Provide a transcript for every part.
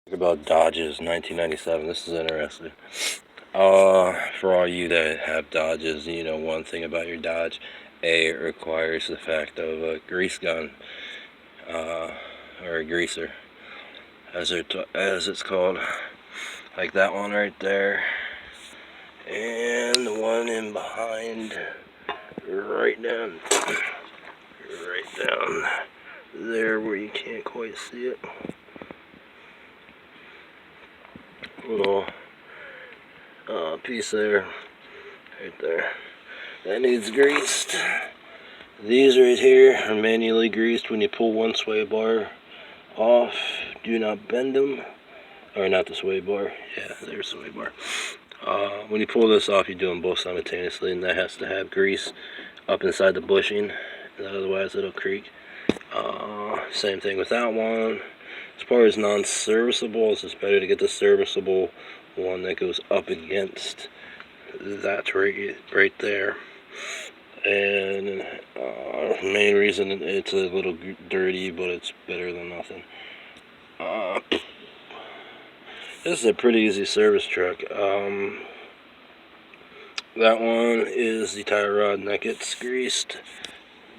About Dodges 1997. This is interesting. For all you that have Dodges, you know one thing about your Dodge. It requires the fact of a grease gun, or a greaser, as it's called. Like that one right there, and the one in behind, right down there where you can't quite see it. Little piece there, right there. That needs greased. These right here are manually greased when you pull one sway bar off. Do not bend them. Or not the sway bar. Yeah, there's the sway bar. When you pull this off, you do them both simultaneously, and that has to have grease up inside the bushing. Otherwise, it'll creak. Same thing with that one. As far as non-serviceables, it's better to get the serviceable one that goes up against that right there. And main reason it's a little dirty, but it's better than nothing. This is a pretty easy service truck. That one is the tire rod, and that gets greased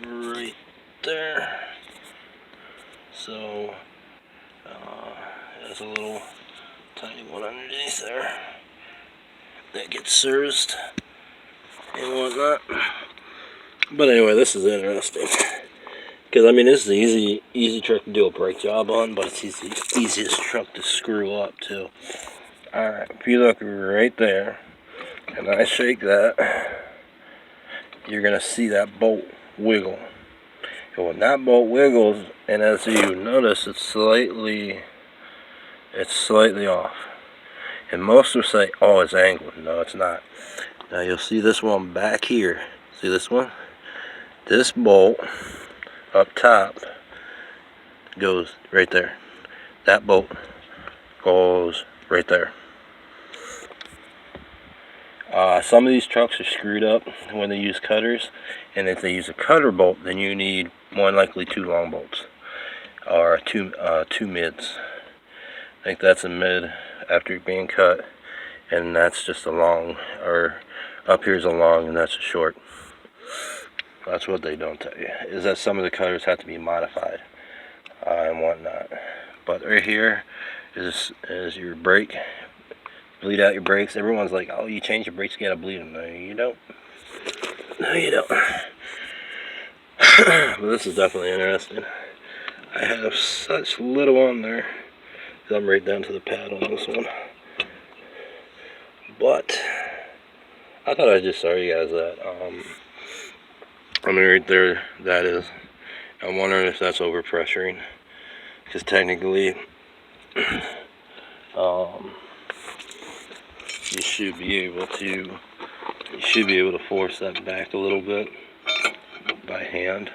right there. So there's a little tiny one underneath there that gets serviced and whatnot. But anyway, this is interesting because I mean this is the easy truck to do a brake job on, but it's the easiest truck to screw up too. All right, if you look right there, and I shake that, you're gonna see that bolt wiggle. And when that bolt wiggles, and as you notice, it's slightly off. And most will say, "Oh, it's angled." No, it's not. Now you'll see this one back here. See this one? This bolt up top goes right there. That bolt goes right there. Some of these trucks are screwed up when they use cutters, and if they use a cutter bolt, then you need more than likely 2 long bolts, or two mids. I think that's a mid after being cut, and that's just a long, or up here's a long and that's a short. That's what they don't tell you, is that some of the cutters have to be modified and whatnot. But right here is your brake. Bleed out your brakes. Everyone's like, "Oh, you change your brakes, you gotta bleed them." No, you don't. No, you don't. But this is definitely interesting. I have such little on there. I'm right down to the pad on this one. But I thought I'd just show you guys that. I mean, right there, that is. I'm wondering if that's overpressuring, because technically, you should be able to force that back a little bit by hand.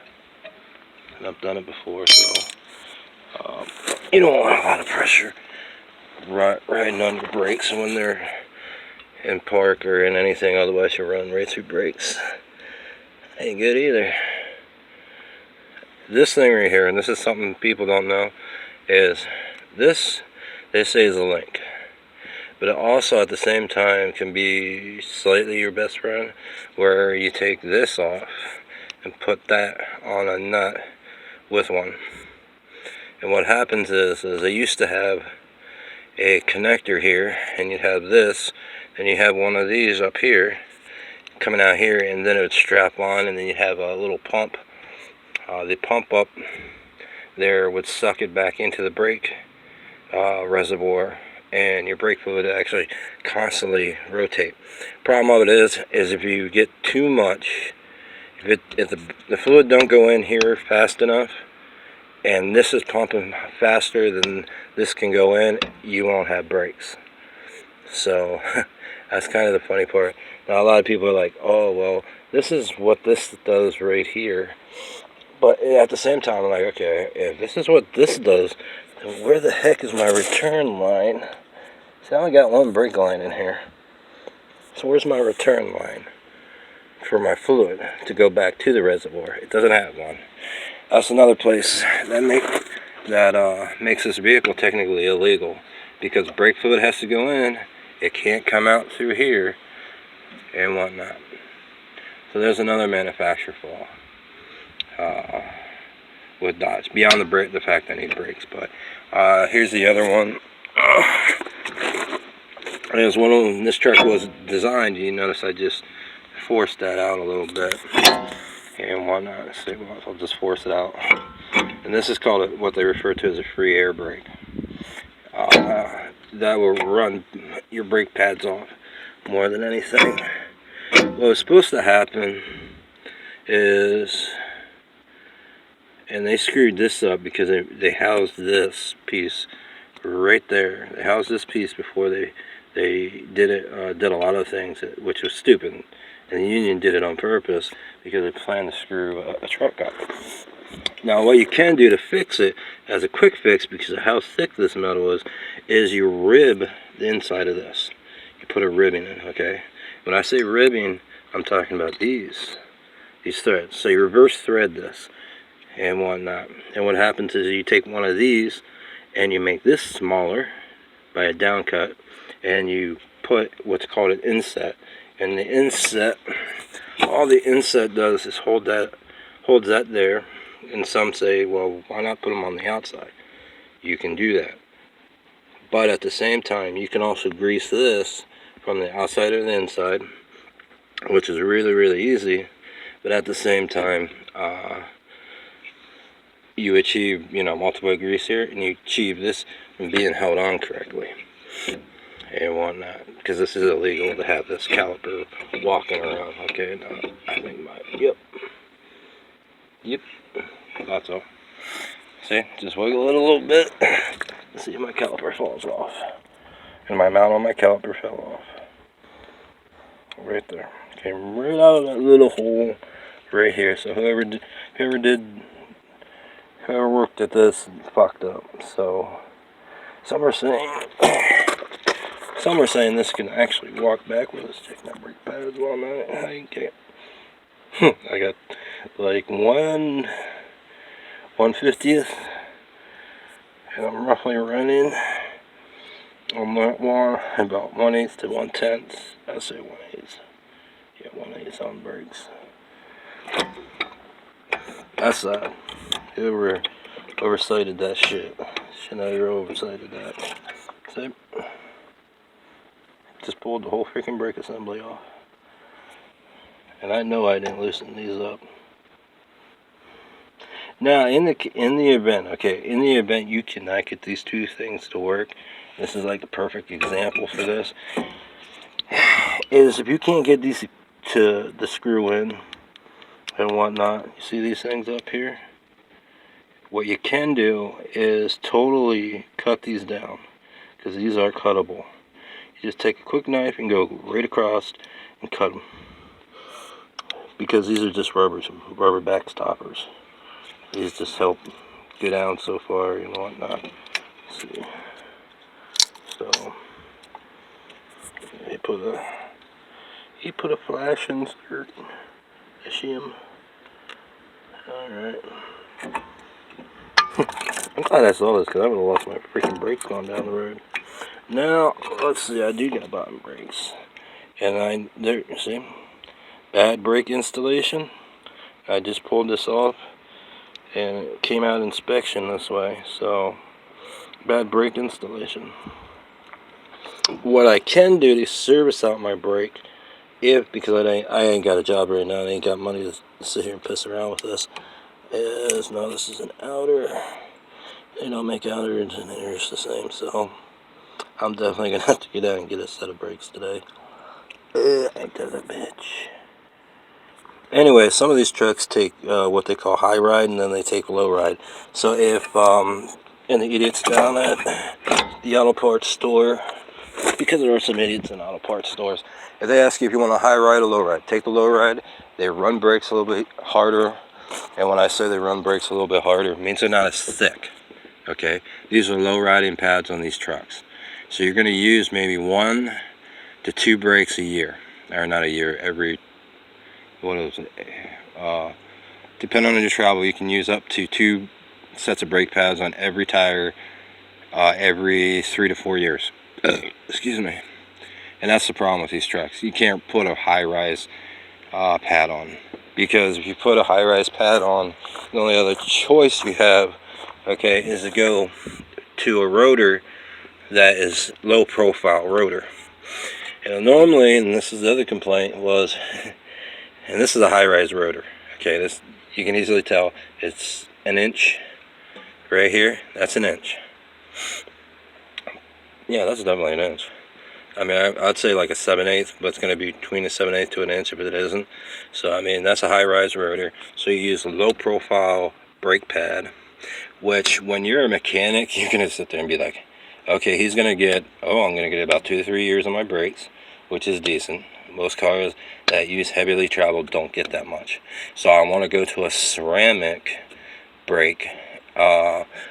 And I've done it before, so you don't want a lot of pressure riding on your brakes when they're in park or in anything, otherwise you run right through brakes. Ain't good either. This thing right here, and this is something people don't know, is this, they say, is a link. But it also at the same time can be slightly your best friend, where you take this off and put that on a nut with one. And what happens is they used to have a connector here, and you'd have this, and you have one of these up here coming out here, and then it would strap on, and then you have a little pump. The pump up there would suck it back into the brake reservoir, and your brake fluid would actually constantly rotate. Problem of it is if you get too much, if the fluid don't go in here fast enough, and this is pumping faster than this can go in, you won't have brakes. So that's kind of the funny part. Now a lot of people are like, "Oh, well, this is what this does right here." But at the same time, I'm like, okay, if this is what this does, then where the heck is my return line? See, I only got one brake line in here. So where's my return line for my fluid to go back to the reservoir? It doesn't have one. That's another place that makes this vehicle technically illegal. because brake fluid has to go in. It can't come out through here and whatnot. So there's another manufacturer flaw with Dodge, beyond the fact I need brakes. But here's the other one. As when this truck was designed, you notice I just forced that out a little bit and whatnot. So I'll just force it out. And this is called what they refer to as a free air brake. That will run your brake pads off more than anything. What was supposed to happen is, and they screwed this up because they housed this piece right there. They housed this piece before they did a lot of things, which was stupid. And the union did it on purpose because they planned to screw a truck up. Now, what you can do to fix it, as a quick fix, because of how thick this metal is you rib the inside of this. You put a ribbing in, okay? When I say ribbing, I'm talking about these threads. So you reverse thread this and whatnot. And what happens is you take one of these and you make this smaller by a down cut, and you put what's called an inset. And the inset, all the inset does is holds that there. And some say, well, why not put them on the outside? You can do that. But at the same time, you can also grease this from the outside or the inside, which is really, really easy. But at the same time, you achieve, multiple grease here, and you achieve this from being held on correctly and whatnot. Because this is illegal to have this caliper walking around. Okay, now I think yep, that's all. See, just wiggle it a little bit. See if my caliper falls off. And my mount on my caliper fell off. Right there. Came right out of that little hole right here. So whoever worked at this fucked up. So some are saying this can actually walk backwards. Check my brake pads while I'm at it. I can't. I got like 1/50th, and I'm roughly running on that one about 1/8 to 1/10. I say 1/8. Yeah, 1/8 on brakes. That's sad. Whoever oversighted that shit. Schneider oversighted that. See? Just pulled the whole freaking brake assembly off. And I know I didn't loosen these up. Now, in the event you cannot get these two things to work, this is like the perfect example for this, is if you can't get these to the screw in and whatnot, you see these things up here? What you can do is totally cut these down, because these are cuttable. You just take a quick knife and go right across and cut them, because these are just rubber back stoppers. These just help get down so far and whatnot. Let's see. So he put a flash insert. I see him. Alright. I'm glad I saw this, because I would have lost my freaking brakes going down the road. Now, let's see, I do got bottom brakes. And there, you see? Bad brake installation. I just pulled this off, and it came out inspection this way. So, bad brake installation. What I can do to service out my brake, because I ain't got a job right now, I ain't got money to sit here and piss around with this, this is an outer. They don't make outers and inners the same, so I'm definitely gonna have to get out and get a set of brakes today. Ain't that a bitch? Anyway, some of these trucks take what they call high ride, and then they take low ride. So if and the idiots down at the auto parts store, because there are some idiots in auto parts stores, if they ask you if you want a high ride or low ride, take the low ride. They run brakes a little bit harder, and when I say they run brakes a little bit harder, it means they're not as thick. Okay, these are low riding pads on these trucks, so you're going to use maybe 1 to 2 brakes a year, or not a year, every, what is it? Depending on your travel, you can use up to 2 sets of brake pads on every tire every 3 to 4 years. Excuse me. And that's the problem with these trucks. You can't put a high-rise pad on, because if you put a high-rise pad on, the only other choice you have, okay, is to go to a rotor that is low-profile rotor. And normally, and this is the other complaint, was, and this is a high-rise rotor. Okay, this, you can easily tell it's an inch right here. That's an inch. Yeah, that's definitely an inch. I mean, I'd say like a 7/8, but it's going to be between a 7/8 to an inch if it isn't. So, I mean, that's a high-rise rotor. So you use a low-profile brake pad, which when you're a mechanic, you're going to sit there and be like, okay, he's going to get, I'm going to get about 2 to 3 years on my brakes, which is decent. Most cars that use heavily traveled don't get that much. So I want to go to a ceramic brake,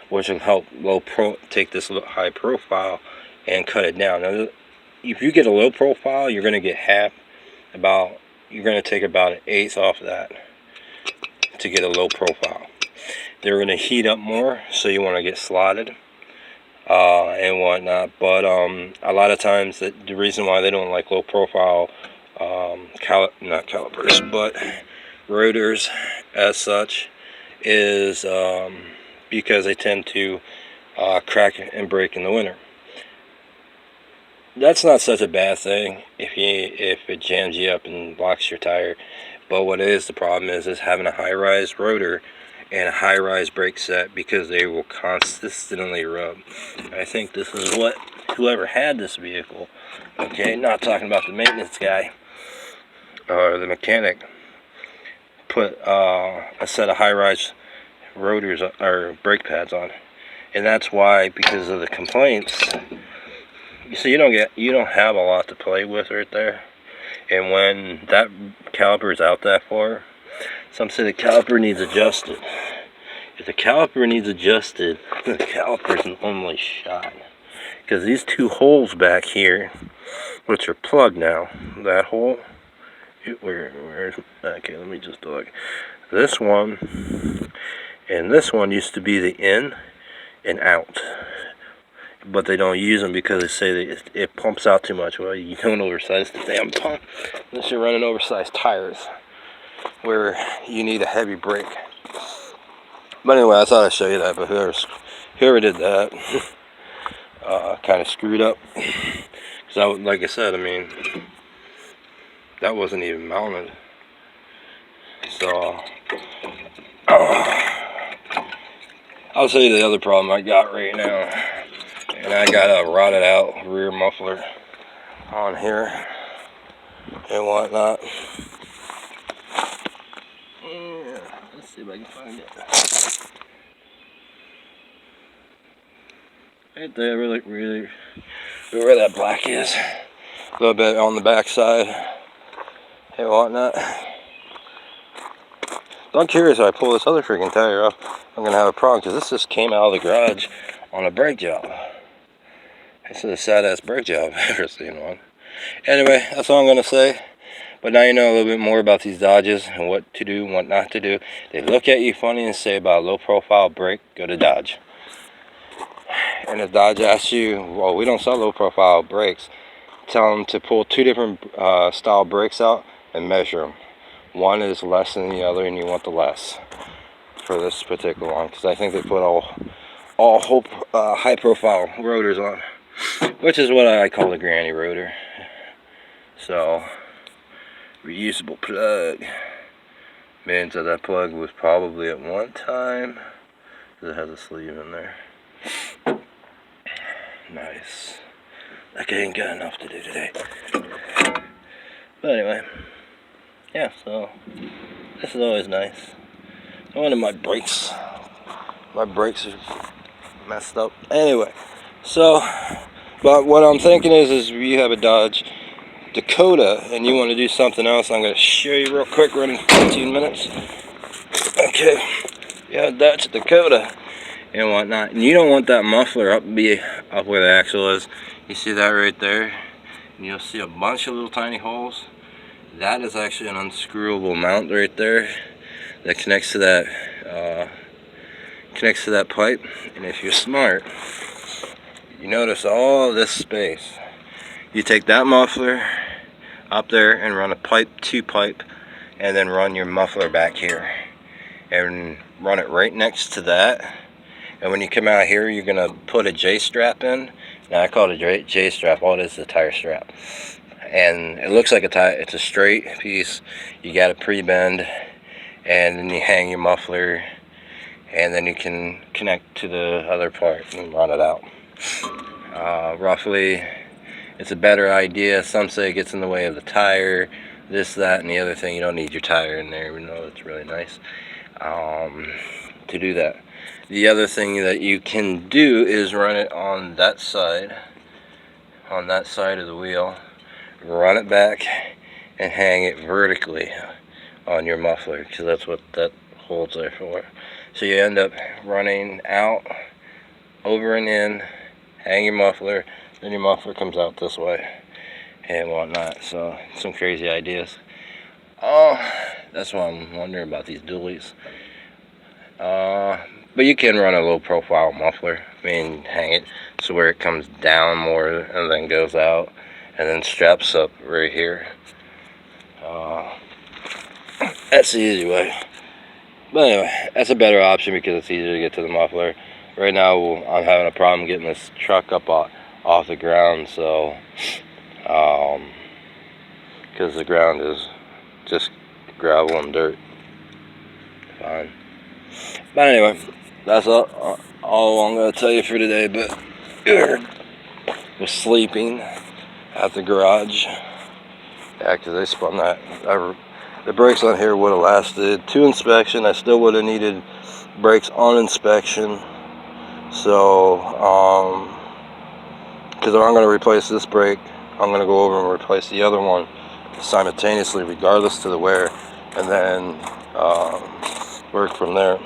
which will help take this high profile and cut it down. Now, if you get a low profile, you're going to get you're going to take about an eighth off of that to get a low profile. They're going to heat up more, so you want to get slotted and whatnot. But a lot of times, the reason why they don't like low profile, not calipers, but rotors as such, is because they tend to crack and break in the winter. That's not such a bad thing if it jams you up and blocks your tire. But what is the problem is having a high-rise rotor and a high-rise brake set, because they will consistently rub. I think this is what whoever had this vehicle, okay, not talking about the maintenance guy or the mechanic, put a set of high-rise rotors or brake pads on. And that's why, because of the complaints, so you don't have a lot to play with right there. And when that caliper is out that far, some say the caliper needs adjusted. If the caliper needs adjusted, the caliper is normally shot. Because these two holes back here, which are plugged now, that hole, where's, okay, let me just look. This one and this one used to be the in and out, but they don't use them because they say that it pumps out too much. Well, you don't oversize the damn pump unless you're running oversized tires where you need a heavy brake. But anyway, I thought I'd show you that. But whoever did that kind of screwed up, because like I said, I mean, that wasn't even mounted. So I'll tell you the other problem I got right now. And I got a rotted out rear muffler on here and whatnot. Yeah, let's see if I can find it. Right there, really where that black is. A little bit on the back side and whatnot. So I'm curious if I pull this other freaking tire off, I'm going to have a problem, because this just came out of the garage on a brake job. This is a sad-ass brake job I've ever seen one. Anyway, that's all I'm going to say. But now you know a little bit more about these Dodges and what to do and what not to do. They look at you funny and say about a low-profile brake, go to Dodge. And if Dodge asks you, well, we don't sell low-profile brakes, tell them to pull two different style brakes out and measure them. One is less than the other, and you want the less for this particular one, because I think they put all high-profile rotors on, which is what I call the granny rotor. So, reusable plug means that plug was probably at one time, because it has a sleeve in there. Nice. Like I ain't got enough to do today. But anyway, yeah, so this is always nice. I wanted my brakes are messed up. Anyway, so, but what I'm thinking is if you have a Dodge Dakota and you want to do something else, I'm going to show you real quick, running 15 minutes. Okay, yeah, Dodge Dakota and whatnot. And you don't want that muffler up where the axle is. You see that right there? And you'll see a bunch of little tiny holes. That is actually an unscrewable mount right there that connects to that pipe. And if you're smart, you notice all this space. You take that muffler up there and run a pipe, 2-pipe, and then run your muffler back here and run it right next to that. And when you come out here, you're gonna put a J-strap in. Now I call it a J-strap. All it is a tire strap, and it looks like a tie. It's a straight piece. You got a pre-bend, and then you hang your muffler, and then you can connect to the other part and run it out. Roughly, it's a better idea. Some say it gets in the way of the tire, this, that, and the other thing. You don't need your tire in there, even though it's really nice to do that. The other thing that you can do is run it on that side of the wheel, run it back, and hang it vertically on your muffler, because that's what that holds there for. So you end up running out, over and in, hang your muffler, then your muffler comes out this way and whatnot. So some crazy ideas. Oh, that's why I'm wondering about these dualies. But you can run a low profile muffler. I mean, hang it so where it comes down more and then goes out and then straps up right here. That's the easy way. But anyway, that's a better option because it's easier to get to the muffler. Right now I'm having a problem getting this truck up off the ground, so because the ground is just gravel and dirt. Fine. But anyway, that's all I'm going to tell you for today. But we're sleeping at the garage. Yeah, because they spun that. The brakes on here would have lasted 2 inspections. I still would have needed brakes on inspection. So, because I'm going to replace this brake, I'm going to go over and replace the other one simultaneously, regardless to the wear, and then work from there.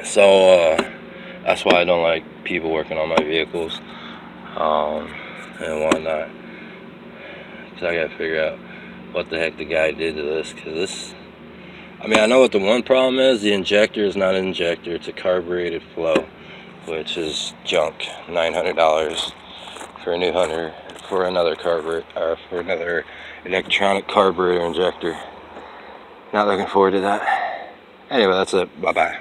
So that's why I don't like people working on my vehicles and whatnot, because I gotta figure out what the heck the guy did to this. Because this, I mean, I know what the one problem is. The injector is not an injector, it's a carbureted flow, which is junk. $900 for a new Hunter for another carburetor, or for another electronic carburetor injector. Not looking forward to that. Anyway, that's it. Bye bye.